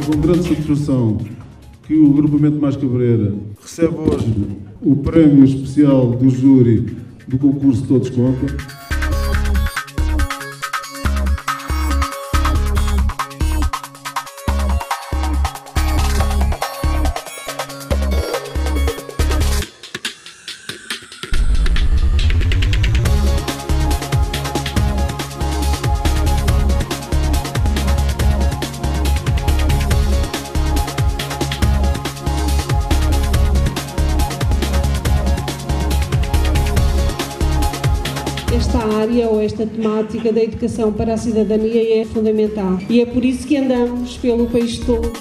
Com grande satisfação que o Agrupamento Mais Cabreira recebe hoje o prémio especial do júri do concurso Todos Contam. Esta área ou esta temática da educação para a cidadania é fundamental e é por isso que andamos pelo país todo.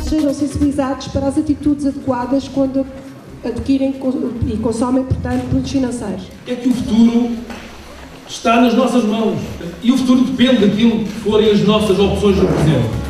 Sejam sensibilizados para as atitudes adequadas quando adquirem e consomem, portanto, produtos financeiros. É que o futuro está nas nossas mãos e o futuro depende daquilo que forem as nossas opções no presente.